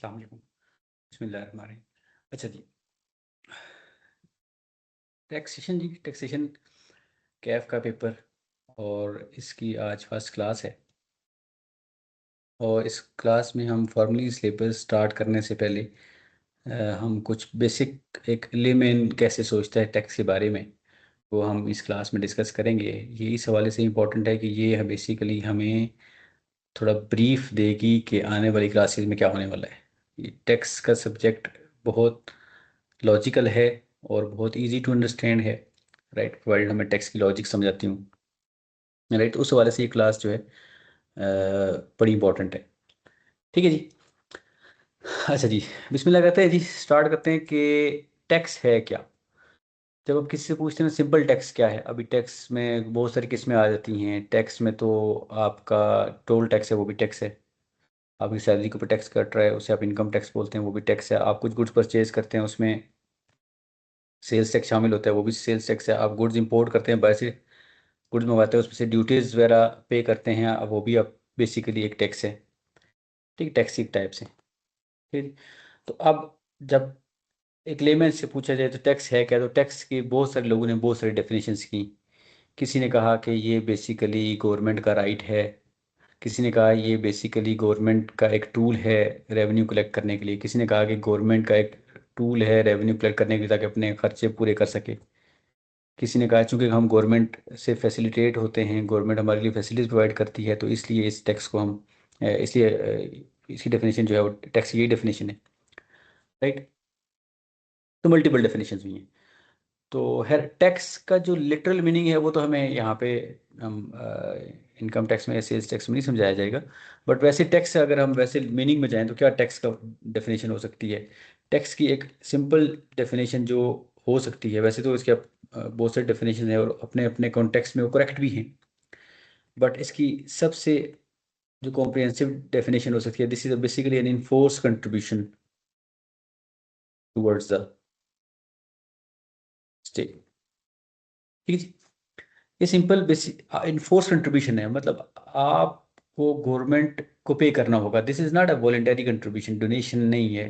अस्सलाम वालेकुम। बिस्मिल्लाहिर्रहमानिर्रहीम। अच्छा जी, टैक्सेशन कैफ का पेपर और इसकी आज फर्स्ट क्लास है। और इस क्लास में हम फॉर्मली सिलेबस स्टार्ट करने से पहले हम कुछ बेसिक एक लेमैन कैसे सोचता है टैक्स के बारे में, वो हम इस क्लास में डिस्कस करेंगे। ये इस हवाले से इम्पोर्टेंट है कि ये बेसिकली हमें थोड़ा ब्रीफ देगी कि आने वाली क्लासेस में क्या होने वाला है। ये टैक्स का सब्जेक्ट बहुत लॉजिकल है और बहुत इजी टू अंडरस्टैंड है, राइट, प्रोवाइड हमें टेक्स्ट की लॉजिक समझाती हूँ, राइट। उस हवाले से ये क्लास जो है बड़ी इंपॉर्टेंट है। ठीक है जी। अच्छा जी, बिस्मिल्लाह करते हैं जी, स्टार्ट करते हैं कि टैक्स है क्या। जब आप किसी से पूछते हैं सिंपल टैक्स क्या है, अभी टैक्स में बहुत सारी किस्में आ जाती हैं। टैक्स में तो आपका टोल टैक्स है, वो भी टैक्स है। आपकी सैलरी के ऊपर टैक्स कट रहा है, उसे आप इनकम टैक्स बोलते हैं, वो भी टैक्स है। आप कुछ गुड्स परचेज करते हैं, उसमें सेल्स टैक्स शामिल होता है, वो भी सेल्स टैक्स है। आप गुड्स इंपोर्ट करते हैं, बाहर से गुड्स मंगवाते हैं, उसमें से ड्यूटीज़ वगैरह पे करते हैं, अब वो भी अब बेसिकली एक टैक्स है। ठीक, टैक्स एक टाइप से। ठीक, तो अब जब एक लेमैन से पूछा जाए तो टैक्स है क्या, तो टैक्स की बहुत सारे लोगों ने बहुत सारी डेफिनेशंस की। किसी ने कहा कि ये बेसिकली गवर्नमेंट का राइट है। किसी ने कहा ये बेसिकली गवर्नमेंट का एक टूल है रेवेन्यू कलेक्ट करने के लिए। किसी ने कहा कि गवर्नमेंट का एक टूल है रेवेन्यू कलेक्ट करने के लिए ताकि अपने खर्चे पूरे कर सके। किसी ने कहा चूंकि हम गवर्नमेंट से फैसिलिटेट होते हैं, गवर्नमेंट हमारे लिए फैसिलिटीज प्रोवाइड करती है, तो इसलिए इस टैक्स को हम इसलिए इसकी डेफिनेशन जो है वो टैक्स की यही डेफिनेशन है, राइट। तो मल्टीपल डेफिनेशन हुई हैं। तो हर टैक्स का जो लिटरल मीनिंग है वो तो हमें यहाँ पे हम इनकम टैक्स में, सेल्स टैक्स में नहीं समझाया जाएगा। बट वैसे टैक्स अगर हम वैसे मीनिंग में जाएं तो क्या टैक्स का डेफिनेशन हो सकती है। टैक्स की एक सिंपल डेफिनेशन जो हो सकती है, वैसे तो इसके बहुत सारे डेफिनेशन है और अपने अपने कॉन्टेक्स्ट में वो करेक्ट भी हैं, बट इसकी सबसे जो कॉम्प्रिहेंसिव डेफिनेशन हो सकती है, this is basically an enforce contribution towards the state. ठीक है जी। ये सिंपल बेसिक इनफोर्स कंट्रीब्यूशन है, मतलब आपको गवर्नमेंट को पे करना होगा। This is not a voluntary contribution, donation नहीं है।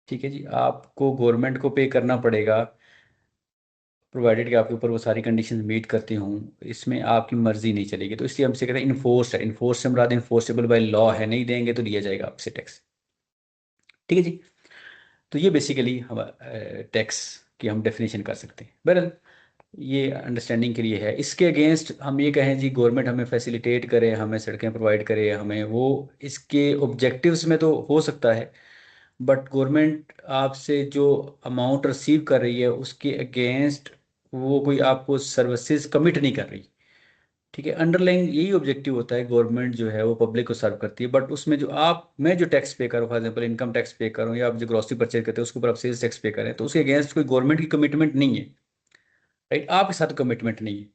ठीक है जी, आपको गवर्नमेंट को पे करना पड़ेगा प्रोवाइडेड कि आपके ऊपर वो सारी कंडीशन मीट करती हूँ। इसमें आपकी मर्जी नहीं चलेगी, तो इसलिए हमसे कहते हैं इन्फोर्स है। इन्फोर्स से मुराद इन्फोर्सेबल बाय लॉ है, नहीं देंगे तो लिया जाएगा आपसे टैक्स। ठीक है जी। तो ये बेसिकली हम टैक्स की हम डेफिनेशन कर सकते हैं। बहरहाल ये अंडरस्टैंडिंग के लिए है। इसके अगेंस्ट हम ये कहें जी गवर्नमेंट हमें फैसिलिटेट करे, हमें सड़कें प्रोवाइड करे, हमें वो, इसके ऑब्जेक्टिव्स में तो हो सकता है, बट गवर्नमेंट आपसे जो अमाउंट रिसीव कर रही है उसके अगेंस्ट वो कोई आपको सर्विसेज कमिट नहीं कर रही। ठीक है, अंडरलाइन यही ऑब्जेक्टिव होता है, गवर्नमेंट जो है वो पब्लिक को सर्व करती है, बट उसमें जो आप, मैं जो टैक्स पे करूँ, फॉर एग्जांपल इनकम टैक्स पे करूँ, या आप जो ग्रोसरी परचेज करते हैं उसके ऊपर आप सेल्स टैक्स पे करें, तो उसके अगेंस्ट कोई गवर्नमेंट की कमिटमेंट नहीं है, राइट। आपके साथ कमिटमेंट नहीं है,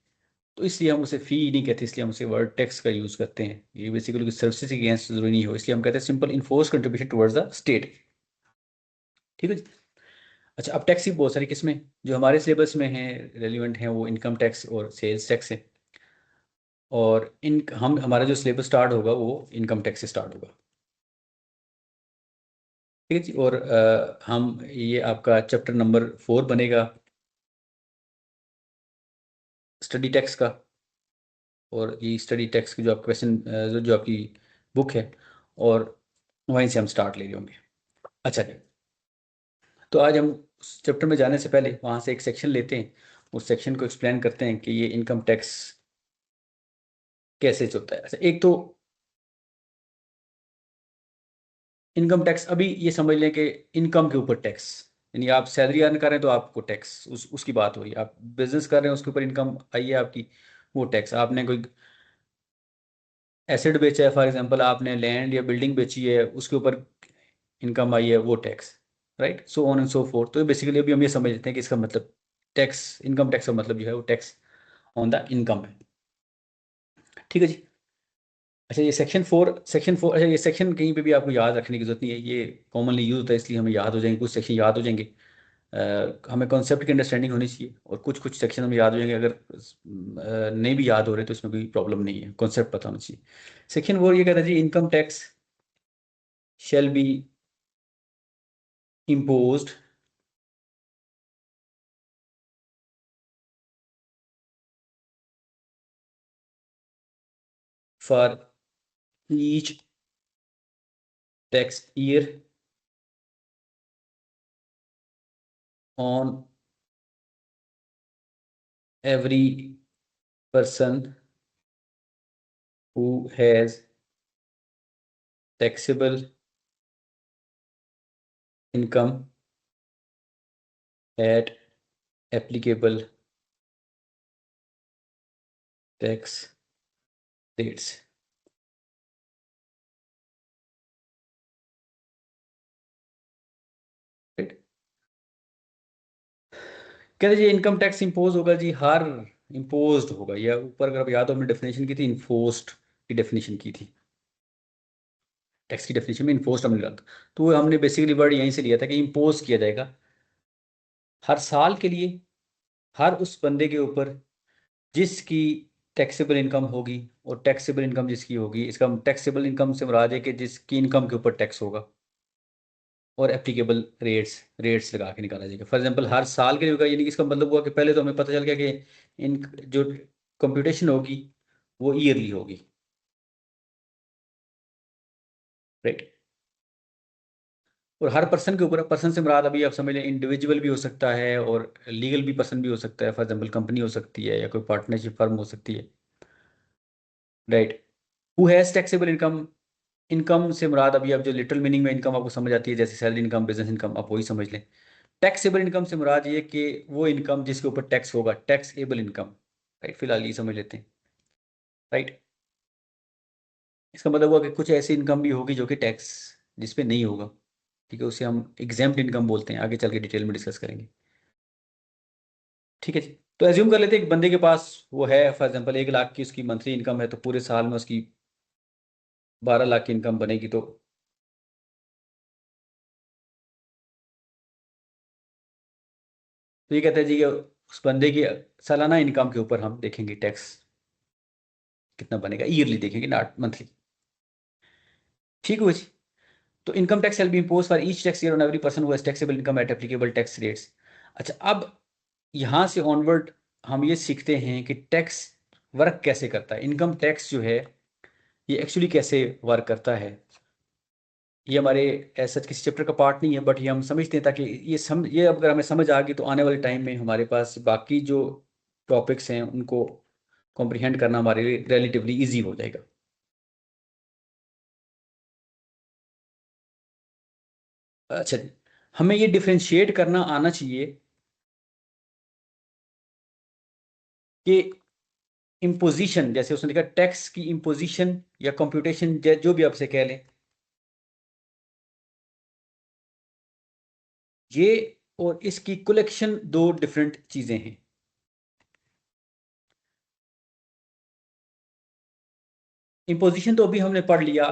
तो इसलिए हम उसे फी नहीं कहते, इसलिए हम उसे वर्ड टैक्स का यूज करते हैं। ये बेसिकली सर्विसेज के अगेंस्ट जरूरी नहीं हो, इसलिए हम कहते हैं simple enforce contribution towards the state. ठीक है जी। अच्छा, अब टैक्स की बहुत सारी किस्में जो हमारे सिलेबस में हैं, रेलिवेंट हैं, वो इनकम टैक्स और सेल्स टैक्स है। और इन हम हमारा जो सिलेबस स्टार्ट होगा वो इनकम टैक्स से स्टार्ट होगा। ठीक है जी। और हम ये आपका चैप्टर नंबर 4 बनेगा स्टडी टैक्स का। और ये स्टडी टैक्स की जो आप क्वेश्चन जो आपकी बुक है, और वहीं से हम स्टार्ट ले रहे होंगे। अच्छा जी, तो आज हम उस चैप्टर में जाने से पहले वहाँ से एक सेक्शन लेते हैं, उस सेक्शन को एक्सप्लेन करते हैं कि ये इनकम टैक्स कैसे चलता है। अच्छा, एक तो इनकम टैक्स, अभी ये समझ लें कि इनकम के ऊपर टैक्स, यानी आप सैलरी अर्न कर रहे हैं तो आपको टैक्स उसकी बात हो रही है। आप बिजनेस कर रहे हैं, उसके ऊपर इनकम आई है आपकी, वो टैक्स। आपने कोई एसेट बेचा है, फॉर एग्जांपल आपने लैंड या बिल्डिंग बेची है, उसके ऊपर इनकम आई है, वो tax, right, so on and so fourth. तो बेसिकली अभी हम ये समझ लेते हैं कि इसका मतलब टैक्स, इनकम टैक्स का मतलब जो है वो टैक्स ऑन द इनकम है। ठीक है जी। अच्छा, ये सेक्शन 4, अच्छा, ये सेक्शन कहीं पे भी आपको याद रखने की जरूरत नहीं है, ये कॉमनली यूज होता है, इसलिए हमें याद हो जाएंगे, कुछ सेक्शन याद हो जाएंगे। हमें कॉन्सेप्ट की अंडरस्टैंडिंग होनी चाहिए, और कुछ कुछ सेक्शन हमें याद हो जाएंगे। अगर नहीं भी याद हो रहे तो इसमें कोई प्रॉब्लम नहीं है, कॉन्सेप्ट पता होना चाहिए। सेक्शन 4 ये कहता है जी income tax shall be imposed for each tax year on every person who has taxable income at applicable tax rates. Right? कहते जी इनकम टैक्स इम्पोज होगा जी, हर इम्पोज होगा, या ऊपर अगर आप याद हो हमने डेफिनेशन की थी, इन्फोर्स्ड की डेफिनेशन की थी, टैक्स की डेफिनेशन में इन्फोर्स्ड हमने रखा, तो वो हमने बेसिकली वर्ड यहीं से लिया था कि इम्पोज किया जाएगा हर साल के लिए, हर उस बंदे के ऊपर जिसकी टैक्सेबल इनकम होगी, और टैक्सेबल इनकम जिसकी होगी, इसका टैक्सेबल इनकम से मुराद है कि जिसकी इनकम के ऊपर टैक्स होगा, और एप्लीकेबल रेट्स रेट्स लगा के निकाला जाएगा। फॉर एग्जांपल हर साल के लिए होगा, यानी कि इसका मतलब हुआ कि पहले तो हमें पता चल गया कि इन जो कंप्यूटेशन होगी वो ईयरली होगी। राइट। और हर पर्सन के ऊपर, पर्सन से मुराद अभी आप समझ लें इंडिविजुअल भी हो सकता है और लीगल भी पर्सन भी हो सकता है, फॉर एग्जांपल कंपनी हो सकती है या कोई पार्टनरशिप फर्म हो सकती है। Right. Who has taxable income, income से मुराद अभी आप जो लिटरल मीनिंग में इनकम आपको समझ आती है, जैसे सैलरी इनकम, बिजनेस इनकम, आप वही समझ लें। टैक्सेबल इनकम से मुराद ये कि वो इनकम जिसके ऊपर टैक्स होगा, टैक्सेबल इनकम। राइट, फिलहाल ये समझ लेते हैं। राइट। इसका मतलब हुआ कि कुछ ऐसी इनकम भी होगी जो कि टैक्स जिस पे नहीं होगा, ठीक है, उसे हम एग्जाम्प्ट इनकम बोलते हैं, आगे चल के डिटेल में डिस्कस करेंगे। ठीक है जी। तो एज्यूम कर लेते हैं एक बंदे के पास वो है, फॉर एग्जांपल 1 लाख की उसकी मंथली इनकम है, तो पूरे साल में उसकी 12 लाख की इनकम बनेगी। तो ये कहते हैं जी कि उस बंदे की सालाना इनकम के ऊपर हम देखेंगे टैक्स कितना बनेगा, ईयरली देखेंगे, नॉट मंथली। ठीक है जी। तो income tax shall be impose for each tax year on every person who has taxable income eight applicable tax rates. अच्छा, अब यहाँ से ऑनवर्ड हम ये सीखते हैं कि टैक्स वर्क कैसे करता है, इनकम टैक्स जो है ये एक्चुअली कैसे वर्क करता है। ये हमारे ऐसा किसी चैप्टर का पार्ट नहीं है, बट ये हम समझते हैं ताकि ये अगर हमें समझ आ गई तो आने वाले टाइम में हमारे पास बाकी जो टॉपिक्स हैं उनको कॉम्प्रिहेंड करना हमारे लिए रिलेटिवली इजी हो जाएगा। अच्छा, हमें ये डिफरेंशिएट करना आना चाहिए कि इम्पोजिशन, जैसे उसने लिखा टैक्स की इम्पोजिशन या कंप्यूटेशन, जो भी आपसे कह लें, ये और इसकी कलेक्शन दो डिफरेंट चीजें हैं। इम्पोजिशन तो अभी हमने पढ़ लिया,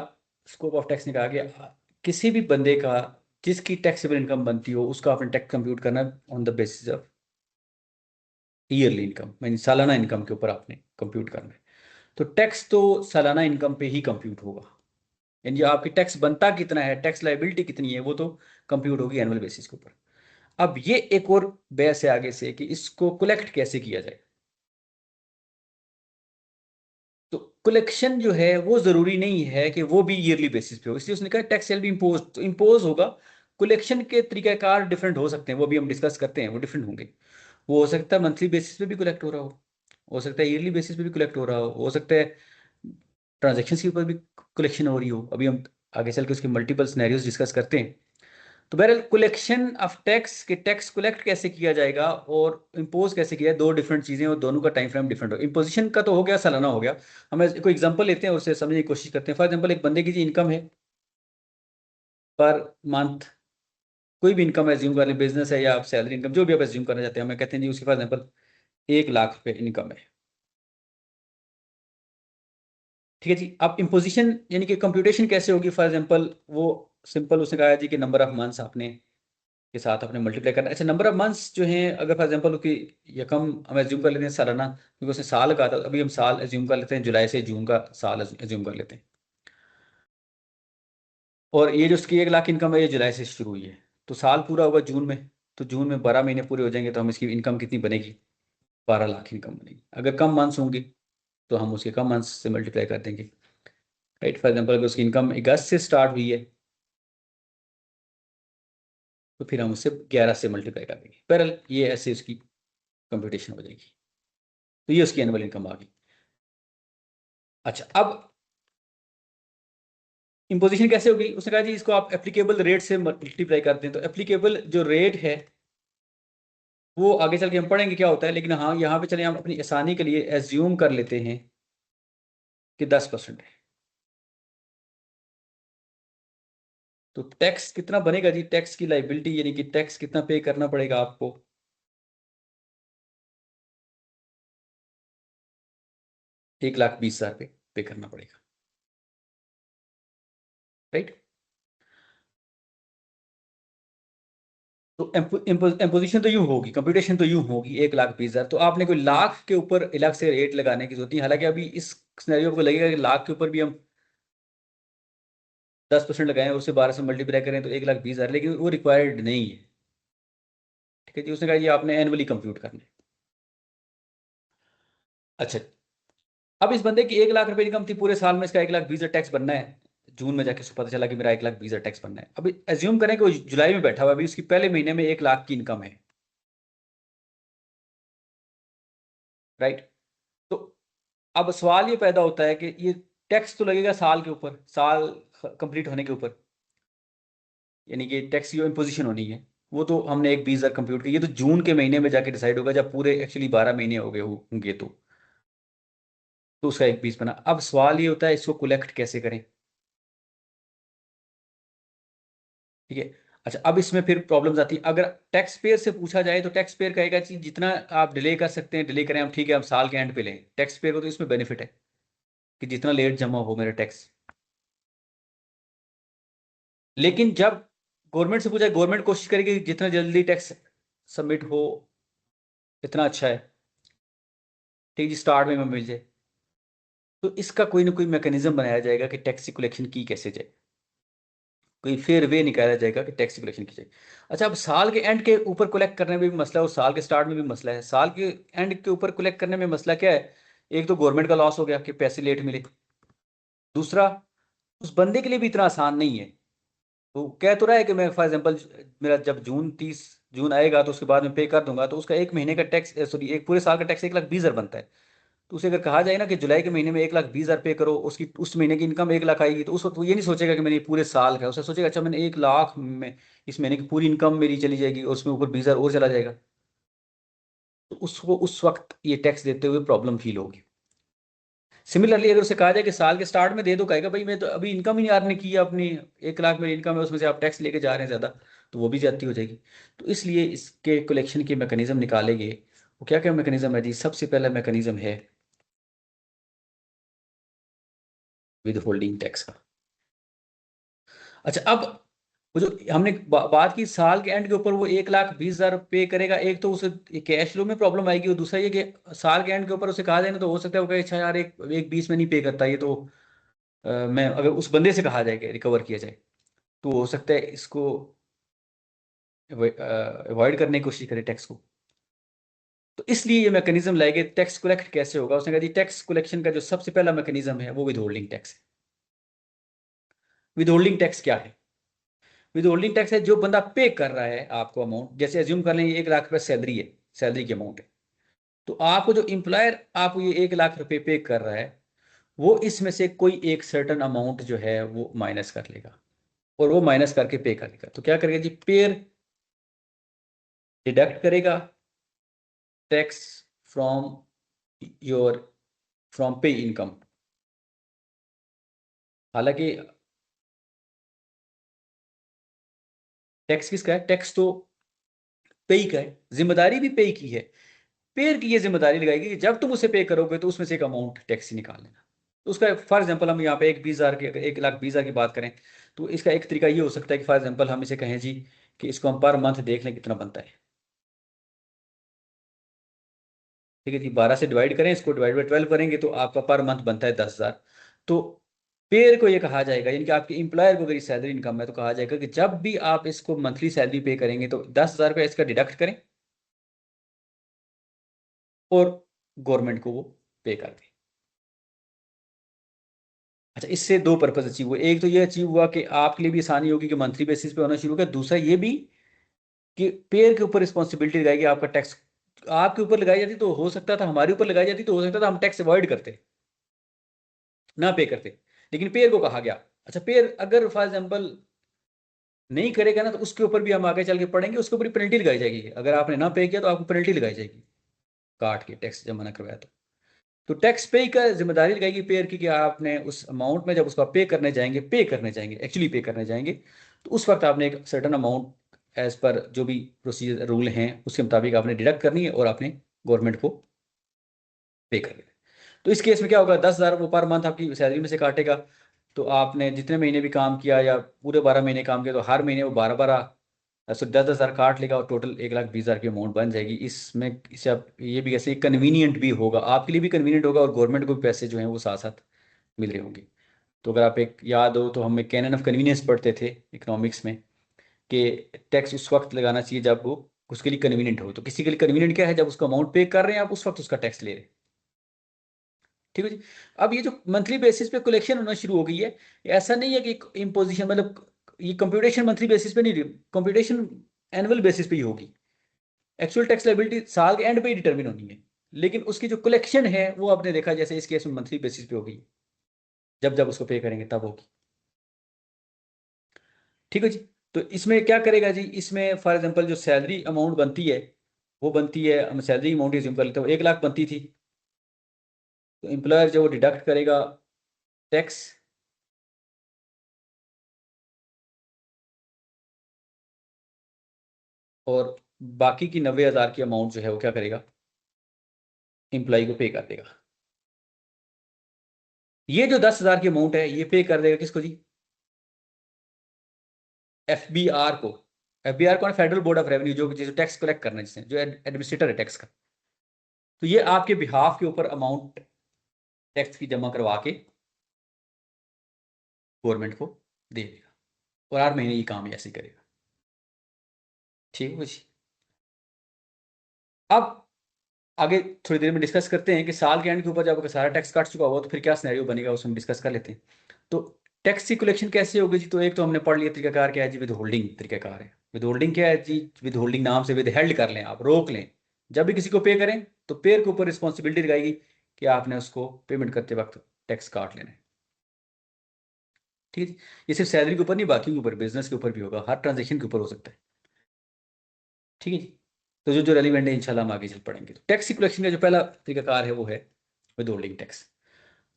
स्कोप ऑफ टैक्स ने कहा कि किसी भी बंदे का जिसकी टैक्सेबल इनकम बनती हो उसका आपने टैक्स कंप्यूट करना on the basis of yearly income, यानी सालाना इनकम के ऊपर आपने कंप्यूट करना है। तो टैक्स तो सालाना इनकम पे ही कंप्यूट होगा, यानी आपकी टैक्स बनता कितना है, टैक्स लाइबिलिटी कितनी है, वो तो कंप्यूट होगी एनुअल बेसिस के ऊपर। अब ये एक और बहस है आगे से कि इसको कलेक्ट कैसे किया जाए। तो कलेक्शन जो है वो जरूरी नहीं है कि वो भी ईयरली बेसिस पे हो, इसलिए उसने कहा टैक्स शैल बी इम्पोज, तो इम्पोज होगा। कलेक्शन के तरीकाकार डिफरेंट हो सकते हैं, वो भी हम डिस्कस करते हैं, वो डिफरेंट होंगे। वो हो सकता है मंथली बेसिस पे भी कलेक्ट हो रहा हो सकता है ईयरली बेसिस पे भी कलेक्ट हो रहा हो सकता है ट्रांजेक्शन के ऊपर भी कलेक्शन हो रही हो। अभी हम आगे चल के उसके मल्टीपल सिनेरियोज डिस्कस करते हैं। तो बहरहाल कलेक्शन ऑफ टैक्स के टैक्स कलेक्ट कैसे किया जाएगा और इम्पोज कैसे किया है, दो डिफरेंट चीजें, और दोनों का टाइम फ्रेम डिफरेंट हो। इम्पोजिशन का तो हो गया, सालाना हो गया। हम कोई एग्जांपल लेते हैं, उससे समझने की कोशिश करते हैं। फॉर एग्जांपल एक बंदे की जी इनकम है पर मंथ, कोई भी इनकम एज्यूम कर लें, बिजनेस है या आप सैलरी इनकम जो भी आप एज्यूम करना चाहते हैं, हमें कहते हैं जी उसकी फॉर एग्जाम्पल 1 लाख रुपए इनकम है। ठीक है जी। अब इम्पोजिशन यानी कि कंप्यूटेशन कैसे होगी, फॉर एग्जांपल वो सिंपल उसने कहा है जी कि नंबर ऑफ मंथ्स आपने के साथ अपने मल्टीप्लाई करना। अच्छा, नंबर ऑफ मंथ्स जो हैं, अगर फॉर एग्जांपल उसकी यकम हम एज्यूम कर लेते हैं सालाना, क्योंकि उसने साल कहा था, अभी हम साल एज्यूम कर लेते हैं, जुलाई से जून का साल एज्यूम कर लेते हैं। और ये जो उसकी 1 लाख इनकम है ये जुलाई से शुरू हुई है, तो साल पूरा होगा जून में, तो जून में 12 महीने पूरे हो जाएंगे, तो हम इसकी इनकम कितनी बनेगी, 12 लाख इनकम बनेगी। अगर कम मंथ्स होंगे तो हम उसके कम मंथ्स से मल्टीप्लाई कर देंगे, राइट। फॉर एग्जाम्पल अगर उसकी इनकम अगस्त से स्टार्ट हुई है तो फिर हम उससे 11 से मल्टीप्लाई कर देंगे। पर ये ऐसे उसकी कंप्यूटेशन हो जाएगी। तो ये उसकी एनुअल इनकम आ गई। अच्छा, अब इम्पोजिशन कैसे होगी, उसने कहा जी इसको आप एप्लीकेबल रेट से मल्टीप्लाई कर दें। तो एप्लीकेबल जो रेट है वो आगे चल के हम पढ़ेंगे क्या होता है, लेकिन हाँ यहाँ पे चले हम अपनी आसानी के लिए एज्यूम कर लेते हैं कि 10% है। तो टैक्स कितना बनेगा जी, टैक्स की लाइबिलिटी यानी कि टैक्स कितना पे करना पड़ेगा आपको, 1,20,000 पे करना पड़ेगा, राइट। तो इम्पोजिशन तो यूं होगी, कंप्यूटेशन तो यूं होगी 1,20,000। तो आपने कोई लाख के ऊपर अलग से रेट लगाने की जरूरत नहीं। हालांकि अभी इस सिनेरियो को लगेगा कि लाख के ऊपर भी हम 10% लगाएं, उससे 12 से मल्टीप्लाई करें तो 1,20,000, लेकिन वो रिक्वायर्ड नहीं है। ठीक है जी, उसने कहा ये आपने एनुअली कंप्यूट करना है। अच्छा, अब इस बंदे की 1 लाख रुपए इनकम थी पूरे साल में, इसका 1,20,000 टैक्स बनना है। जून में जाके उसको पता चला कि मेरा 1,20,000 टैक्स बनना है। अभी एज्यूम करें कि वो जुलाई में बैठा हुआ, अभी उसकी पहले महीने में 1 लाख की इनकम है, राइट। तो अब सवाल ये पैदा होता है कि ये टैक्स तो लगेगा साल के ऊपर, साल कंप्लीट होने के ऊपर, यानी कि टैक्स की जो इम्पोजिशन होनी है वो तो हमने 1,20,000 कंप्यूट की। ये तो जून के महीने में जाके डिसाइड होगा जब पूरे एक्चुअली 12 महीने हो गए होंगे तो उसका 1,20 बना। अब सवाल ये होता है इसको कलेक्ट कैसे करें, ठीक है। अच्छा, अब इसमें फिर प्रॉब्लम्स आती है। अगर टैक्स पेयर से पूछा जाए तो टैक्स पेयर कहेगा कि जितना आप डिले कर सकते हैं डिले करें हम, ठीक है हम साल के एंड पे लें। टैक्स पेयर को तो इसमें बेनिफिट है कि जितना लेट जमा हो मेरा टैक्स। लेकिन जब गवर्नमेंट से पूछा, गवर्नमेंट कोशिश करेगी कि जितना जल्दी टैक्स सबमिट हो इतना अच्छा है, ठीक जी, स्टार्ट में मिल जाए। तो इसका कोई ना कोई मैकेनिज्म बनाया जाएगा कि टैक्स की कलेक्शन की कैसे जाए, कोई फेयर वे निकाला जाएगा कि टैक्स कलेक्शन की जाए। अच्छा, अब साल के एंड के ऊपर कलेक्ट करने में भी मसला है और साल के स्टार्ट में भी मसला है। साल के एंड के ऊपर कलेक्ट करने में मसला क्या है, एक तो गवर्नमेंट का लॉस हो गया कि पैसे लेट मिले, दूसरा उस बंदे के लिए भी इतना आसान नहीं है। वो कह तो रहा है कि मैं फॉर एग्जांपल मेरा जब जून 30 जून आएगा तो उसके बाद में पे कर दूंगा, तो उसका एक महीने का टैक्स, सॉरी एक पूरे साल का टैक्स 1,20,000 बनता है। तो उसे अगर कहा जाए ना कि जुलाई के महीने में 1,20,000 पे करो, उसकी उस महीने की इनकम 1 लाख आएगी, तो उस वक्त वो ये नहीं सोचेगा कि मैंने ये पूरे साल का है। उसे सोचेगा अच्छा मैंने 1 लाख में इस महीने की पूरी इनकम मेरी चली जाएगी और उसमें ऊपर 20,000 और चला जाएगा। तो उसको उस वक्त ये टैक्स देते हुए प्रॉब्लम फील होगी। सिमिलरली अगर उसे कहा जाए कि साल के स्टार्ट में दे दो, कहेगा भाई मैं तो अभी इनकम ही नहीं अर्न की है अपनी, 1 लाख मेरी इनकम है उसमें से आप टैक्स लेके जा रहे हैं ज्यादा, तो वो भी ज्यादती हो जाएगी। तो इसलिए इसके कलेक्शन के मैकेनिज्म निकालेंगे। वो क्या क्या मैकेनिज्म है जी, सबसे पहला मैकेनिज्म है विद होल्डिंग टैक्स का। अच्छा, अब वो जो हमने बात की साल के एंड के ऊपर वो 1,20,000 पे करेगा, एक तो उसे कैश फ्लो में प्रॉब्लम आएगी और दूसरा ये कि साल के एंड के ऊपर उसे कहा जाए ना तो हो सकता है वो कहे अच्छा यार एक एक 20 में नहीं पे करता ये तो, मैं अगर उस बंदे से कहा जाए कि रिकवर किया जाए तो हो सकता है इसको अवॉइड करने की कोशिश करे टैक्स को। तो इसलिए ये मैकेनिज्म लाएंगे। टैक्स कलेक्ट कैसे होगा, उसने कहा जी टैक्स कलेक्शन का जो सबसे पहला मैकेनिज्म है वो विद होल्डिंग टैक्स है। विद होल्डिंग टैक्स क्या है, विद होल्डिंग टैक्स है जो बंदा पे कर रहा है आपको अमाउंट, जैसे एज्यूम कर लें 1 लाख रुपए सैलरी है, सैलरी की अमाउंट है। तो आपको जो एम्प्लॉयर आपको ये 1 लाख रुपए पे कर रहा है वो इसमें से कोई एक सर्टन अमाउंट जो है वो माइनस कर लेगा और वो माइनस करके पे करेगा। तो क्या करेगा जी, पेयर डिडक्ट करेगा टैक्स फ्रॉम योर फ्रॉम पे इनकम। हालांकि टैक्स किसका है, टैक्स तो पे ही का है, जिम्मेदारी भी पे की है। पेयर की ये जिम्मेदारी लगाएगी कि जब तुम उसे पे करोगे तो उसमें से एक अमाउंट टैक्स ही निकाल लेना। तो उसका फॉर एग्जांपल हम यहाँ पे 1,20,000 की, अगर 1,20,000 की बात करें तो इसका एक तरीका ये हो सकता है कि फॉर एग्जांपल हम इसे कहें जी कि इसको हम पर मंथ देख लें कितना बनता है। ठीक है जी, 12 से डिवाइड करें इसको, डिवाइड बाई 12 करेंगे तो आपका पर मंथ बनता है 10,000। तो पेयर को ये कहा जाएगा, यानी कि आपके एम्प्लॉयर को अगर ये सैलरी इनकम है तो कहा जाएगा कि जब भी आप इसको मंथली सैलरी पे करेंगे तो 10,000 रुपये इसका डिडक्ट करें और गवर्नमेंट को वो पे कर दें। अच्छा, इससे दो पर्पज अचीव हुए। एक तो ये अचीव हुआ कि आपके लिए भी आसानी होगी कि मंथली बेसिस पे होना शुरू होगा। दूसरा ये भी कि पेयर के ऊपर रिस्पॉन्सिबिलिटी लगाएगी, आपका टैक्स आपके ऊपर लगाई जाती तो हो सकता था, हमारे ऊपर लगाई जाती तो हो सकता था हम टैक्स अवॉइड करते, ना पे करते। लेकिन पेयर को कहा गया। अच्छा, पेयर अगर फॉर एग्जाम्पल नहीं करेगा ना तो उसके ऊपर भी हम आगे चल के पढ़ेंगे, उसके ऊपर पेनल्टी लगाई जाएगी। अगर आपने ना पे किया तो आपको पेनल्टी लगाई जाएगी, काट के टैक्स जमा ना करवाया तो टैक्स पे का जिम्मेदारी लगाएगी पेयर की कि आपने उस अमाउंट में जब उसको पे करने जाएंगे एक्चुअली पे करने जाएंगे तो उस वक्त आपने एक सर्टन अमाउंट एज पर जो भी प्रोसीजर रूल हैं उसके मुताबिक आपने डिडक्ट करनी है और आपने गवर्नमेंट को पे करनी है। तो इस केस में क्या होगा, 10,000 वो पर मंथ आपकी सैलरी में से काटेगा। तो आपने जितने महीने भी काम किया या पूरे 12 महीने काम किया तो हर महीने वो 12 12 सो 10,000 काट लेगा और टोटल 1,20,000 की अमाउंट बन जाएगी। इसमें इससे आप ये भी कैसे कन्वीनियंट भी होगा, आपके लिए भी कन्वीनियंट होगा और गवर्नमेंट को भी पैसे जो हैं वो साथ साथ मिल रहे होंगे। तो अगर आप एक याद हो तो हम एक कैनन ऑफ कन्वीनियंस पढ़ते थे इकोनॉमिक्स में कि टैक्स उस वक्त लगाना चाहिए जब वो उसके लिए कन्वीनियंट हो। तो किसी के लिए कन्वीनियंट क्या है, जब उसका अमाउंट पे कर रहे हैं आप उस वक्त उसका टैक्स ले रहे हैं। ठीक है जी। अब ये जो मंथली बेसिस पे कलेक्शन होना शुरू हो गई है, ऐसा नहीं है कि इम्पोजिशन मतलब ये कंप्यूटेशन मंथली बेसिस पे नहीं, कंप्यूटेशन एनुअल बेसिस पे ही होगी। एक्चुअल टैक्स लायबिलिटी साल के एंड पे ही डिटरमिन होनी है, लेकिन उसकी जो कलेक्शन है वो आपने देखा जैसे इस केस में मंथली बेसिस पे होगी, जब जब उसको पे करेंगे तब होगी। ठीक है जी। तो इसमें क्या करेगा जी, इसमें फॉर एग्जांपल जो सैलरी अमाउंट बनती है वो बनती है, हम सैलरी अमाउंट एज्यूम कर लेते हैं 1 लाख बनती थी। तो एम्प्लॉयर जो वो डिडक्ट करेगा टैक्स, और बाकी की 90,000 की अमाउंट जो है वो क्या करेगा, एम्प्लॉय को पे कर देगा। ये जो 10,000 की अमाउंट है ये पे कर देगा किसको जी, एफबीआर को। एफबीआर कौन, फेडरल बोर्ड ऑफ रेवेन्यू, जो टैक्स कलेक्ट करना है, जिसने जो एडमिनिस्ट्रेटर है टैक्स का। तो ये आपके बिहाफ के ऊपर अमाउंट टैक्स की जमा करवा के गवर्नमेंट को दे देगा और हर महीने ये काम ही ऐसे ही करेगा। ठीक है जी। अब आगे थोड़ी देर में डिस्कस करते हैं कि साल के एंड के ऊपर जब आपका सारा टैक्स काट चुका हुआ तो फिर क्या सिनेरियो बनेगा, उसमें डिस्कस कर लेते हैं। तो टैक्स की कलेक्शन कैसे होगी जी, तो एक तो हमने पढ़ लिया तरीकाकार क्या है जी, विद होल्डिंग तरीकाकार है। विद होल्डिंग क्या है जी, विद होल्डिंग नाम से विद हेल्ड कर लें, आप रोक लें। जब भी किसी को पे करें तो पेयर के ऊपर रिस्पॉन्सिबिलिटी लगाएगी कि आपने उसको पेमेंट करते वक्त टैक्स काट लेना है। ठीक है जी। ये सिर्फ सैलरी के ऊपर नहीं, बाकी के ऊपर, बिजनेस के ऊपर भी होगा, हर ट्रांजेक्शन के ऊपर हो सकता है। ठीक है जी। तो जो जो रेलिवेंट है इंशाल्लाह हम आगे चल पढ़ेंगे। तो टैक्स की कलेक्शन का जो पहला तरीकाकार है वो है विद होल्डिंग टैक्स।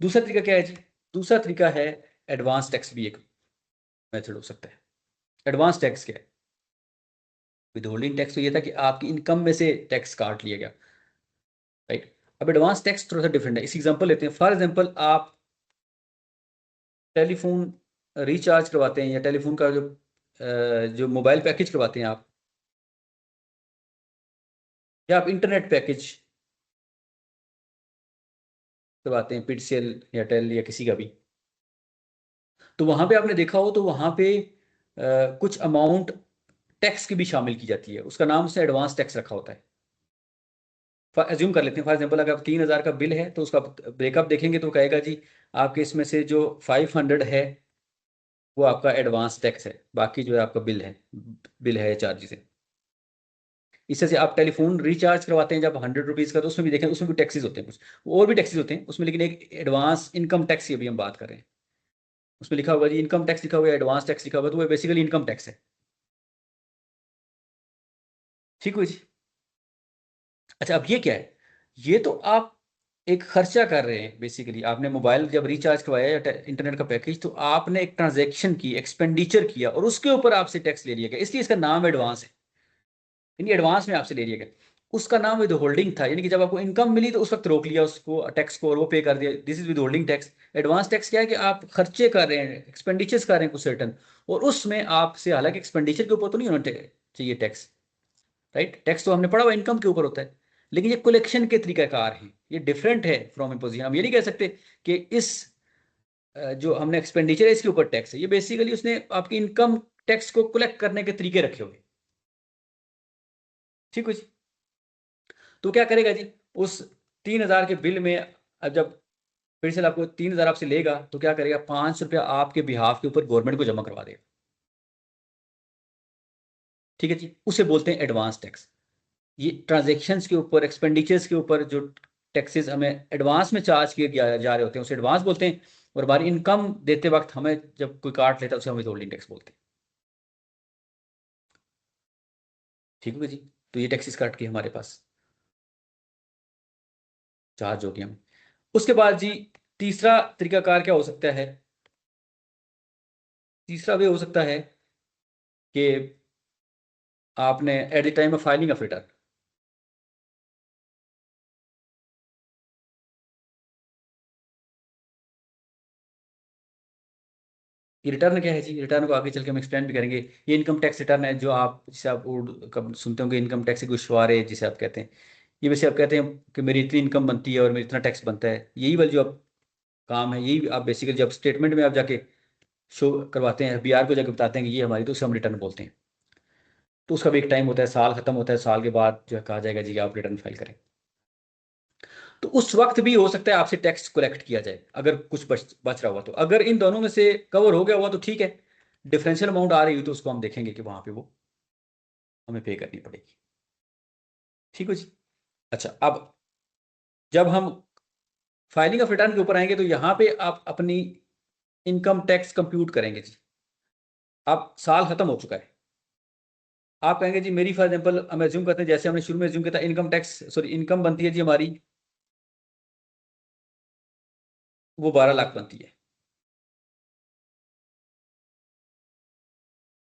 दूसरा तरीका क्या है जी, दूसरा तरीका है एडवांस टैक्स, भी एक मेथड हो सकता है। एडवांस टैक्स क्या है, विद होल्डिंग टैक्स तो ये था कि आपकी इनकम में से टैक्स काट लिया गया, राइट। अब एडवांस टैक्स थोड़ा सा डिफरेंट है। इस एग्जांपल लेते हैं, फॉर एग्जांपल आप टेलीफोन रिचार्ज करवाते हैं या टेलीफोन का जो मोबाइल पैकेज करवाते हैं आप, या आप इंटरनेट पैकेज करवाते हैं पिटसेल या टेल या किसी का भी। तो वहां पे आपने देखा हो तो वहां पे कुछ अमाउंट टैक्स की भी शामिल की जाती है, उसका नाम उसने एडवांस टैक्स रखा होता है। एज्यूम कर लेते हैं फॉर एग्जांपल अगर 3,000 का बिल है तो उसका ब्रेकअप देखेंगे तो कहेगा जी आपके इसमें से जो 500 है वो आपका एडवांस टैक्स है, बाकी जो है आपका बिल है चार्जेस है। इससे से आप टेलीफोन रिचार्ज करवाते हैं जब 100 रुपीज़ का, तो उसमें भी देखें उसमें भी टैक्सेस होते हैं कुछ, और भी टैक्सेस होते हैं उसमें, लेकिन एक एडवांस इनकम टैक्स की अभी हम बात कर रहे हैं। उसमें लिखा होगा जी इनकम टैक्स लिखा हुआ है, एडवांस टैक्स लिखा हुआ है, तो वो बेसिकली इनकम टैक्स है। ठीक हुई जी। अच्छा, अब ये क्या है, ये तो आप एक खर्चा कर रहे हैं बेसिकली, आपने मोबाइल जब रिचार्ज करवाया या इंटरनेट का पैकेज तो आपने एक ट्रांजैक्शन की, एक्सपेंडिचर किया और उसके ऊपर आपसे टैक्स ले लिया गया, इसलिए इसका नाम एडवांस है। यानी एडवांस में आपसे ले लिया गया, उसका नाम विद होल्डिंग था, यानी कि जब आपको इनकम मिली तो उस वक्त रोक लिया उसको टैक्स को और वो पे कर दिया, this is with holding tax. Advance tax क्या है कि आप खर्चे कर रहे हैं, एक्सपेंडिचर्स कर रहे हैं कुछ सर्टन, और उसमें आपसे, हालांकि एक्सपेंडिचर के ऊपर तो नहीं होना चाहिए टैक्स, राइट, टैक्स तो हमने पढ़ा हुआ इनकम के ऊपर होता है, लेकिन ये कलेक्शन के तरीकाकार है, ये डिफरेंट है फ्रॉम इम्पोजिशन। हम ये नहीं कह सकते कि इस जो हमने एक्सपेंडिचर है इसके ऊपर टैक्स है। ये बेसिकली उसने आपकी इनकम टैक्स को कलेक्ट करने के तरीके रखे हुए। ठीक है जी। तो क्या करेगा जी, उस 3,000 के बिल में, अब जब फिर से आपको 3,000 आपसे लेगा तो क्या करेगा, 5 रुपया आपके बिहाफ के ऊपर गवर्नमेंट को जमा करवा देगा। ठीक है जी, उसे बोलते हैं एडवांस टैक्स। ये ट्रांजेक्शन्स के ऊपर, एक्सपेंडिचर्स के ऊपर जो टैक्सेस हमें एडवांस में चार्ज किए जा रहे होते हैं उसे एडवांस बोलते हैं। और हमारी इनकम देते वक्त हमें जब कोई काट लेता है उसे हम विथहोल्डिंग टैक्स बोलते हैं। ठीक है जी। तो ये टैक्सेस काट के हमारे पास चार्ज हो गया हमें। उसके बाद जी, तीसरा तरीकाकार क्या हो सकता है, तीसरा वे हो सकता है कि आपने at the time of filing of return, ये रिटर्न क्या है जी, रिटर्न को आगे चल के हम एक्सप्लेन भी करेंगे। ये इनकम टैक्स रिटर्न है, जो आप, जिसे आप उर्दू कब सुनते होंगे, इनकम टैक्स गुशवारे जिसे आप कहते हैं। ये वैसे आप कहते हैं कि मेरी इतनी इनकम बनती है और मेरी इतना टैक्स बनता है, यही वाली जो आप काम है, यही आप बेसिकली जब स्टेटमेंट में आप जाके शो करवाते हैं, बीआर को जाके बताते हैं कि ये हमारी, तो उसे हम रिटर्न बोलते हैं। तो उसका भी एक टाइम होता है, साल खत्म होता है, साल के बाद जो है कहा जाएगा जी आप रिटर्न फाइल करें। तो उस वक्त भी हो सकता है आपसे टैक्स कलेक्ट किया जाए अगर कुछ बच रहा हुआ। तो अगर इन दोनों में से कवर हो गया हुआ तो ठीक है, डिफरेंशियल अमाउंट आ रही हुई तो उसको हम देखेंगे कि वहां पे वो हमें पे करनी पड़ेगी। ठीक है जी। अच्छा, अब जब हम फाइलिंग ऑफ रिटर्न के ऊपर आएंगे तो यहाँ पे आप अपनी इनकम टैक्स कंप्यूट करेंगे जी। अब साल खत्म हो चुका है, आप कहेंगे जी मेरी फॉर एग्जाम्पल हम एज्यूम करते हैं, जैसे हमने शुरू में एज्यूम किया था, इनकम टैक्स सॉरी इनकम बनती है जी हमारी, वो 12 लाख बनती है।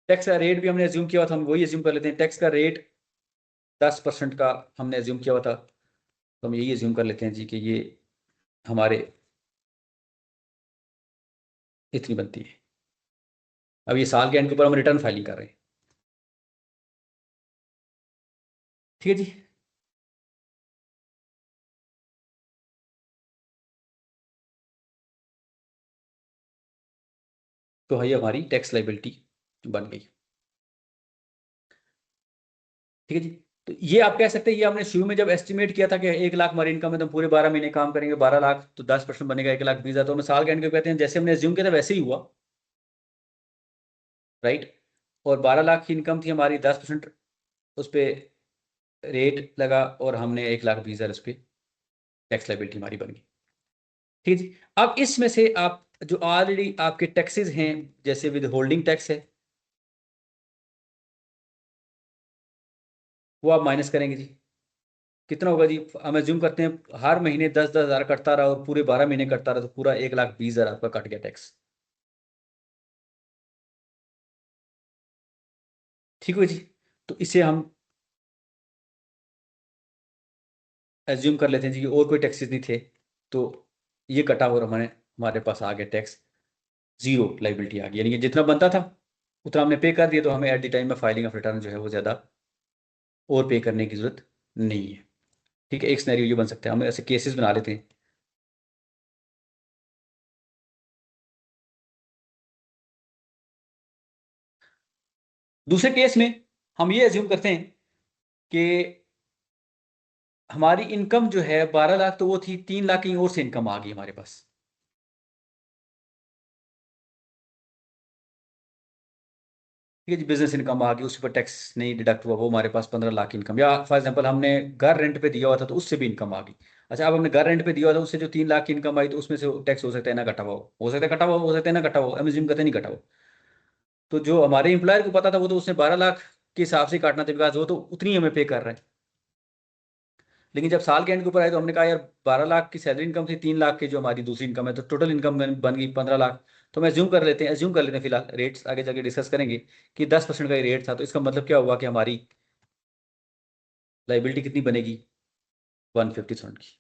टैक्स का रेट भी हमने एज्यूम किया हुआ था, हम वही एज्यूम कर लेते हैं, टैक्स का रेट 10% का हमने एज्यूम किया हुआ था। तो हम यही एज्यूम कर लेते हैं जी कि ये हमारे इतनी बनती है। अब ये साल के एंड के ऊपर हम रिटर्न फाइलिंग कर रहे हैं। ठीक है जी। तो ये हमारी टैक्स लाइबिलिटी बन गई। ठीक है जी। तो ये आप कह सकते हैं, ये हमने शुरू में जब एस्टिमेट किया था कि 1 लाख हमारी इनकम है तो हम पूरे 12 महीने काम करेंगे, 12 लाख तो 10% बनेगा, 1,20,000, तो हमें साल के एंड के कहते हैं जैसे हमने एज्यूम किया था वैसे ही हुआ। राइट। और 12 लाख की इनकम थी हमारी, 10% उस पर रेट लगा और हमने 1,20,000 उस पर टैक्स लाइबिलिटी हमारी बन गई। ठीक है जी। अब इसमें से आप जो ऑलरेडी आपके टैक्सेस हैं, जैसे विद होल्डिंग टैक्स है, वो आप माइनस करेंगे जी। कितना होगा जी, हम एज्यूम करते हैं हर महीने 10-10 हज़ार कटता रहा और पूरे 12 महीने कटता रहा, तो पूरा 1,20,000 आपका कट गया टैक्स। ठीक है जी। तो इसे हम एज्यूम कर लेते हैं जी कि और कोई टैक्सेस नहीं थे, तो ये कटा और हमारे हमारे पास आ गया टैक्स, जीरो लाइबिलिटी आ गई, यानी कि जितना बनता था उतना हमने पे कर दिया, तो हमें एट द टाइम में फाइलिंग ऑफ रिटर्न जो है वो ज़्यादा और पे करने की जरूरत नहीं है। ठीक है, एक सिनेरियो ये बन सकता है, हम ऐसे केसेस बना लेते हैं। दूसरे केस में हम ये एज्यूम करते हैं कि हमारी इनकम जो है 12 लाख तो वो थी, 3 लाख की और से इनकम आ गई हमारे पास। ठीक है जी, बिजनेस इनकम आ गई, उस पर टैक्स नहीं डिडक्ट हुआ, वो हमारे पास 15 लाख इनकम, या फॉर एग्जांपल हमने घर रेंट पे दिया हुआ था तो उससे भी इनकम आ गई। अच्छा, अब हमने घर रेंट पे दिया हुआ था, उससे जो 3 लाख की इनकम आई तो उसमें से टैक्स हो सकता है ना कटा हुआ हो सकता है कटा हुआ हो सकता है ना कटा हुआ, हम assume करते हैं नहीं कटा हुआ। तो जो हमारे एम्प्लॉयर को पता था वो तो उसने 12 लाख के हिसाब से काटना था, बिकॉज वो तो उतनी हमें पे कर रहा है। लेकिन जब साल के एंड के ऊपर आए तो हमने कहा यार 12 लाख की सैलरी इनकम थी, 3 लाख की जो हमारी दूसरी इनकम है, तो टोटल इनकम बन गई 15 लाख। तो हम एज्यूम कर लेते हैं फिलहाल, रेट्स आगे जाके डिस्कस करेंगे, कि 10% का ही रेट था, तो इसका मतलब क्या हुआ कि हमारी लाइबिलिटी कितनी बनेगी, 150,000 की।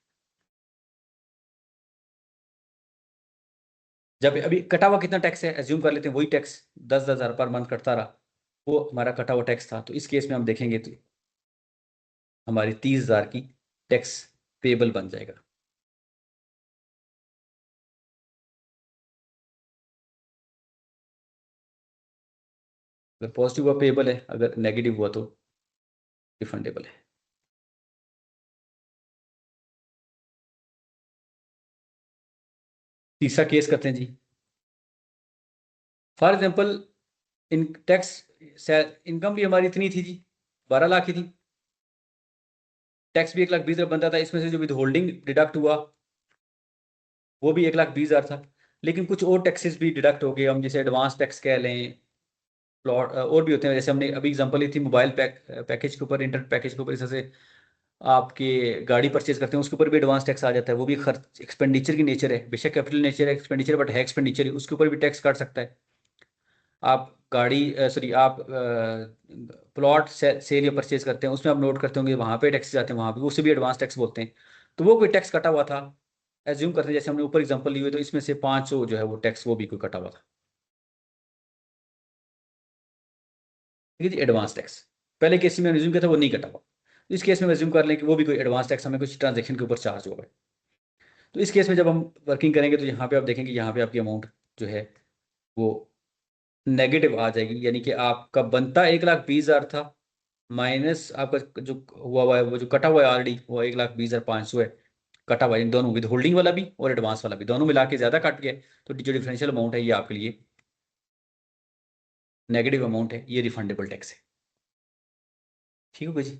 जब अभी कटा हुआ कितना टैक्स है एज्यूम कर लेते हैं, वही टैक्स 10-10 हज़ार पर मंथ कटता रहा, वो हमारा कटा हुआ टैक्स था। तो इस केस में हम देखेंगे तो हमारी 30,000 की टैक्स पेबल बन जाएगा। अगर पॉजिटिव हुआ पेएबल है, अगर नेगेटिव हुआ तो रिफंडेबल है। तीसरा केस करते हैं जी। For example, in tax income भी हमारी इतनी थी जी, 12 लाख की थी। टैक्स भी 1,20,000 बनता था, इसमें से जो विद होल्डिंग डिडक्ट हुआ वो भी 1,20,000 था। लेकिन कुछ और टैक्सेस भी डिडक्ट हो गए, हम जैसे एडवांस टैक्स कह लें, प्लॉट और भी होते हैं। जैसे हमने अभी एग्जांपल ली थी मोबाइल पैकेज के ऊपर, इंटरनेट पैकेज के ऊपर, इस तरह से आपके गाड़ी परचेज करते हैं उसके ऊपर भी एडवांस टैक्स आ जाता है। वो भी खर्च एक्सपेंडिचर की नेचर है, बेशक कैपिटल नेचर है एक्सपेंडिचर, बट है एक्सपेंडिचर, उसके ऊपर भी टैक्स काट सकता है। आप गाड़ी सॉरी आप प्लॉट सेल या परचेज करते हैं, उसमें आप नोट करते होंगे वहाँ पे टैक्स जाते हैं, वहाँ पे उसे भी एडवांस टैक्स बोलते हैं। तो वो कोई टैक्स कटा हुआ था, एज्यूम करते हैं जैसे हमने ऊपर एग्जांपल ली हुई, तो इसमें से 500 जो है वो टैक्स वो भी कोई कटा हुआ था। ठीक है जी, एडवांस टैक्स पहले केस में एज्यूम किया था वो नहीं कटा हुआ, इस केस में एज्यूम कर लें कि वो भी कोई एडवांस टैक्स हमें कुछ ट्रांजेक्शन के ऊपर चार्ज होगा। तो इस केस में जब हम वर्किंग करेंगे तो यहाँ पे आप देखेंगे यहाँ पे आपकी अमाउंट जो है वो नेगेटिव आ जाएगी, यानी कि आपका बनता 1,20,000 था, माइनस आपका जो हुआ है वो जो कटा हुआ है ऑलरेडी वो 1,20,500 है, कटा हुआ है इन दोनों, विद होल्डिंग वाला भी और एडवांस वाला भी, दोनों मिला के ज़्यादा कट गया। तो जो डिफरेंशियल अमाउंट है ये आपके लिए नेगेटिव अमाउंट है, ये रिफंडेबल टैक्स है। ठीक है जी,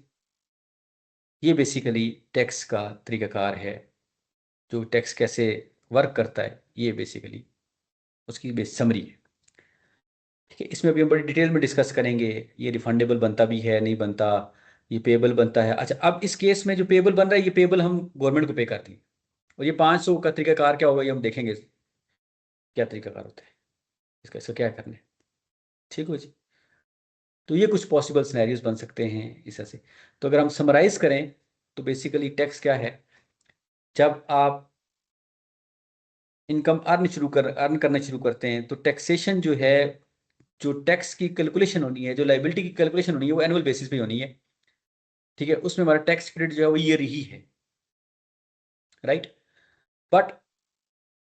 ये बेसिकली टैक्स का तरीकाकार है, जो टैक्स कैसे वर्क करता है ये बेसिकली उसकी बेस समरी है। ठीक है, इसमें अभी हम बड़ी डिटेल में डिस्कस करेंगे, ये रिफंडेबल बनता भी है नहीं बनता, ये पेबल बनता है। अच्छा, अब इस केस में जो पेबल बन रहा है ये पेबल हम गवर्नमेंट को पे करते हैं, और ये 500 का तरीकाकार क्या होगा ये हम देखेंगे क्या तरीकाकार होता है इसका, इसका क्या करना है। ठीक हो जी, तो ये कुछ पॉसिबल सिनेरियोज बन सकते हैं इस तरह से। तो अगर हम समराइज करें तो बेसिकली टैक्स क्या है, जब आप इनकम अर्न करना शुरू करते हैं तो टैक्सेशन जो है, जो टैक्स की कैलकुलेशन होनी है, जो लाइबिलिटी की कैलकुलेशन होनी है वो एनुअल बेसिस पे होनी है। ठीक है, उसमें हमारा टैक्स क्रेडिट जो है वो ईयर ही है, राइट। बट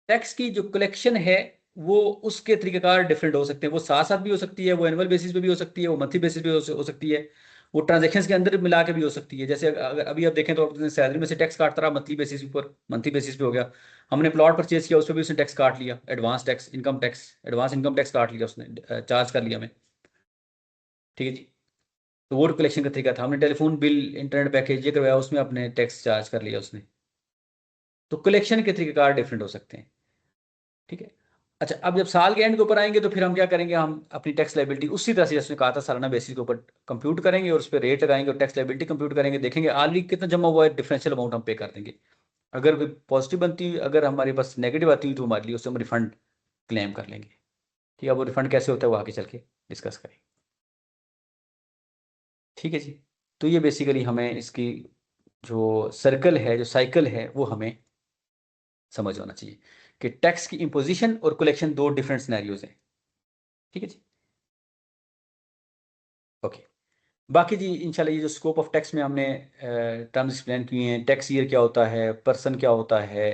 टैक्स की जो कलेक्शन है वो उसके तरीकेकार डिफरेंट हो सकते हैं, वो साथ साथ भी हो सकती है, वो एनुअल बेसिस पे भी हो सकती है, वो मंथली बेसिस पे हो सकती है, वो ट्रांजेक्शन्स के अंदर मिला के भी हो सकती है। जैसे अगर अभी आप देखें तो अपने सैलरी में से टैक्स काटता रहा मंथली बेसिस पर, मंथली बेसिस पे हो गया। हमने प्लॉट परचेज किया उस पर भी उसने टैक्स काट लिया, advance tax income tax, advance income tax काट लिया उसने, चार्ज कर लिया हमें। ठीक है जी, तो वो कलेक्शन का तरीका था। हमने टेलीफोन बिल इंटरनेट पैकेज ये करवाया, उसमें अपने टैक्स चार्ज कर लिया उसने। तो कलेक्शन के तरीकेकार डिफरेंट हो सकते हैं। ठीक है, अच्छा, अब जब साल के एंड के ऊपर आएंगे तो फिर हम क्या करेंगे, हम अपनी टैक्स लाइबिलिटी उसी तरह से जैसे कहा था सालाना बेसिस के ऊपर कंप्यूट करेंगे और उस पर रेट लगाएंगे और टैक्स लाइबिलिटी कंप्यूट करेंगे, देखेंगे ऑलरेडी कितना जमा हुआ है, डिफरेंशियल अमाउंट हम पे कर देंगे। अगर पॉजिटिव बनती हुई अगर हमारे पास नेगेटिव आती हुई तो हमारे लिए उससे हम रिफंड क्लेम कर लेंगे। ठीक है, अब वो रिफंड कैसे होता है वो आगे चल के डिस्कस करेंगे। ठीक है जी, तो ये बेसिकली हमें इसकी जो सर्कल है, जो साइकिल है, वो हमें समझ होना चाहिए कि टैक्स की इम्पोजिशन और कलेक्शन दो डिफरेंट सिनेरियोज हैं। ठीक है जी, ओके। बाकी जी इंशाल्लाह ये जो स्कोप ऑफ टैक्स में हमने टर्म्स एक्सप्लेन किए हैं, टैक्स ईयर क्या होता है, पर्सन क्या होता है,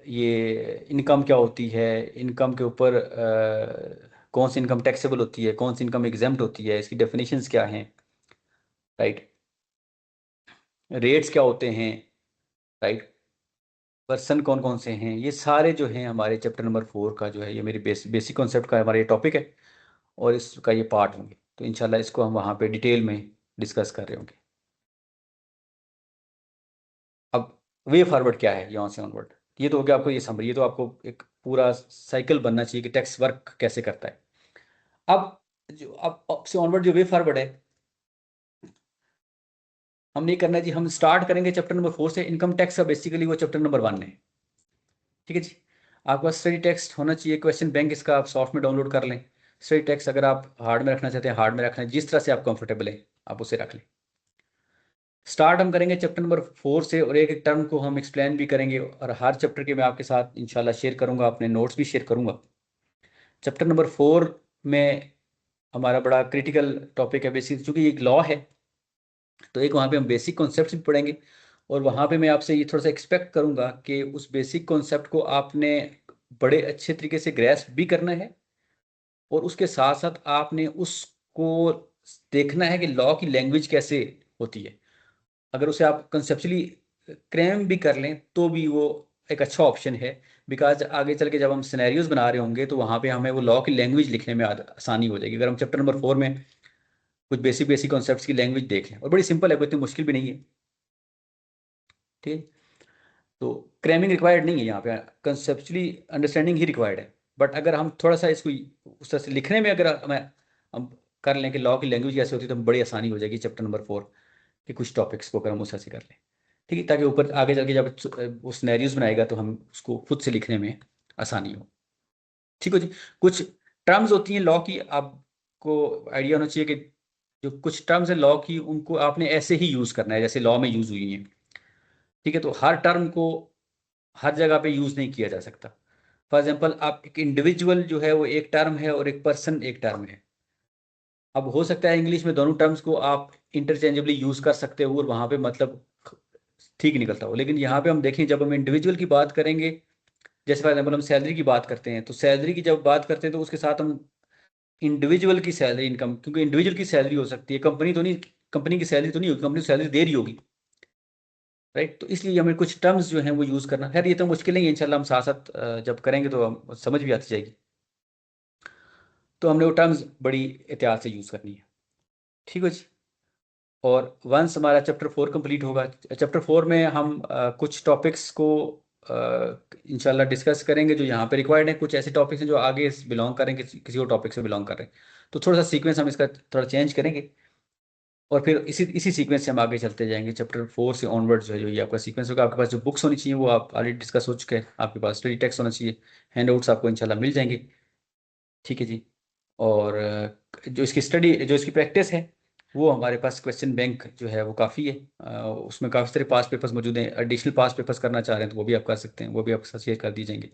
ये इनकम क्या होती है, इनकम के ऊपर कौन सी इनकम टैक्सेबल होती है, कौन सी इनकम एग्जेम्प्ट होती है, इसकी डेफिनेशंस क्या हैं, राइट, रेट्स क्या होते हैं, राइट, पर्सन कौन कौन से हैं, ये सारे जो हैं हमारे चैप्टर नंबर 4 का जो है, ये मेरी बेसिक कॉन्सेप्ट का हमारा ये टॉपिक है और इसका ये पार्ट होंगे। तो इंशाल्लाह इसको हम वहाँ पे डिटेल में डिस्कस कर रहे होंगे। अब वे फॉरवर्ड क्या है यहाँ से ऑनवर्ड, ये तो हो गया आपको ये समझ, ये तो आपको एक पूरा साइकिल बनना चाहिए कि टैक्स वर्क कैसे करता है। अब जो अब से ऑनवर्ड जो वे फॉरवर्ड है, हमने ये करना है जी, हम स्टार्ट करेंगे चैप्टर नंबर 4 से। इनकम टैक्स का बेसिकली वो चैप्टर नंबर 1 है। ठीक है जी, आपके पास स्टडी टेक्स्ट होना चाहिए, क्वेश्चन बैंक इसका आप सॉफ्ट में डाउनलोड कर लें। स्टडी टेक्स्ट अगर आप हार्ड में रखना चाहते हैं हार्ड में रख लें, जिस तरह से आप कंफर्टेबल है आप उसे रख लें। स्टार्ट हम करेंगे चैप्टर नंबर 4 से और एक एक टर्म को हम एक्सप्लेन भी करेंगे, और हर चैप्टर के मैं आपके साथ इंशाल्लाह शेयर करूंगा, अपने नोट्स भी शेयर करूंगा। चैप्टर नंबर 4 में हमारा बड़ा क्रिटिकल टॉपिक है बेसिक, चूंकि एक लॉ है तो एक वहाँ पे हम बेसिक कॉन्सेप्ट भी पढ़ेंगे, और वहाँ पे मैं आपसे ये थोड़ा सा एक्सपेक्ट करूंगा कि उस बेसिक कॉन्सेप्ट को आपने बड़े अच्छे तरीके से ग्रैस्प भी करना है, और उसके साथ साथ आपने उस आपको देखना है कि लॉ की लैंग्वेज कैसे होती है। अगर उसे आप कंसेप्चुअली क्रैम भी कर लें तो भी वो एक अच्छा ऑप्शन है, बिकॉज आगे चल के जब हम सिनेरियोज बना रहे होंगे तो वहाँ पे हमें वो लॉ की लैंग्वेज लिखने में आसानी हो जाएगी। अगर हम चैप्टर नंबर 4 में कुछ बेसिक बेसिक कॉन्सेप्ट्स की लैंग्वेज देख लें, और बड़ी सिंपल है, कोई इतनी मुश्किल भी नहीं है। ठीक है, तो क्रैमिंग रिक्वायर्ड नहीं है यहाँ पे, कंसेप्चुअली अंडरस्टैंडिंग ही रिक्वायर्ड है। बट अगर हम थोड़ा सा इसको उस तरह से लिखने में अगर हम कर लें कि लॉ की लैंग्वेज कैसे होती है, तो हम बड़ी आसानी हो जाएगी चैप्टर नंबर 4 के कुछ टॉपिक्स को अगर हम उस तरह से कर लें। ठीक है, ताकि ऊपर आगे चल के जब वो सिनेरियोज बनाएगा तो हम उसको खुद से लिखने में आसानी हो। ठीक हो जी। कुछ टर्म्स होती हैं लॉ की, आपको आइडिया होना चाहिए कि जो कुछ टर्म्स है लॉ की उनको आपने ऐसे ही यूज करना है जैसे लॉ में यूज हुई हैं। ठीक है, तो हर टर्म को हर जगह पे यूज नहीं किया जा सकता। फॉर एग्जाम्पल, आप एक इंडिविजुअल जो है वो एक टर्म है और एक पर्सन एक टर्म है। अब हो सकता है इंग्लिश में दोनों टर्म्स को आप इंटरचेंजेबली यूज कर सकते हो और वहां पे मतलब ठीक निकलता हो, लेकिन यहाँ पे हम देखें जब हम इंडिविजुअल की बात करेंगे, जैसे फॉर एग्जाम्पल हम सैलरी की बात करते हैं, तो सैलरी की जब बात करते हैं तो उसके साथ हम इंडिविजुअल की सैलरी इनकम, क्योंकि इंडिविजुअल की सैलरी हो सकती है, कंपनी तो नहीं, कंपनी की सैलरी तो नहीं होगी, कंपनी सैलरी दे रही होगी, राइट। तो इसलिए हमें कुछ टर्म्स जो हैं वो यूज़ करना, खैर ये तो मुश्किल नहीं है, इंशाल्लाह हम साथ साथ जब करेंगे तो हम समझ भी आती जाएगी। तो हमने वो टर्म्स बड़ी एहतियात से यूज़ करनी है। ठीक है जी। और वंस हमारा चैप्टर 4 कंप्लीट होगा, चैप्टर 4 में हम कुछ टॉपिक्स को इंशाल्लाह डिस्कस करेंगे जो यहाँ पे रिक्वायर्ड हैं, कुछ ऐसे टॉपिक्स हैं जो आगे बिलोंग करेंगे, किसी और टॉपिक से बिलोंग कर रहे हैं, तो थोड़ा सा सीक्वेंस हम इसका थोड़ा चेंज करेंगे, और फिर इसी इसी सीक्वेंस से हम आगे चलते जाएंगे। चैप्टर 4 से ऑनवर्ड जो है, जो ये आपका सीक्वेंस होगा, आपके पास जो बुक्स होनी चाहिए वो आप ऑलरेडी डिस्कस हो चुके हैं, आपके पास स्टडी टेक्स्ट होना चाहिए, हैंडआउट्स आपको इंशाल्लाह मिल जाएंगे। ठीक है जी। और जो इसकी स्टडी, जो इसकी प्रैक्टिस है, वो हमारे पास क्वेश्चन बैंक जो है वो काफ़ी है, उसमें काफ़ी सारे पास पेपर्स मौजूद हैं, एडिशनल पास पेपर्स करना चाह रहे हैं तो वो भी आप कर सकते हैं, वो भी आपके साथ शेयर कर दिए जाएंगे।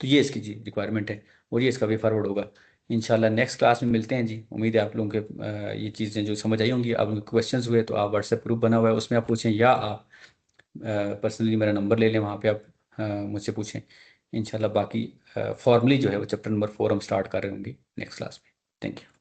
तो ये इसकी जी रिक्वायरमेंट है, और ये इसका वे फॉरवर्ड होगा। इंशाल्लाह नेक्स्ट क्लास में मिलते हैं जी। उम्मीद है आप लोगों के ये चीज़ें जो समझ आई होंगी। आप क्वेश्चंस हुए तो आप व्हाट्सएप ग्रुप बना हुआ है उसमें आप पूछें, या आप पर्सनली मेरा नंबर ले लें, वहाँ पे आप मुझसे पूछें। इंशाल्लाह बाकी फॉर्मली जो है वो चैप्टर नंबर 4 हम स्टार्ट कर रहे होंगे नेक्स्ट क्लास में। Thank you.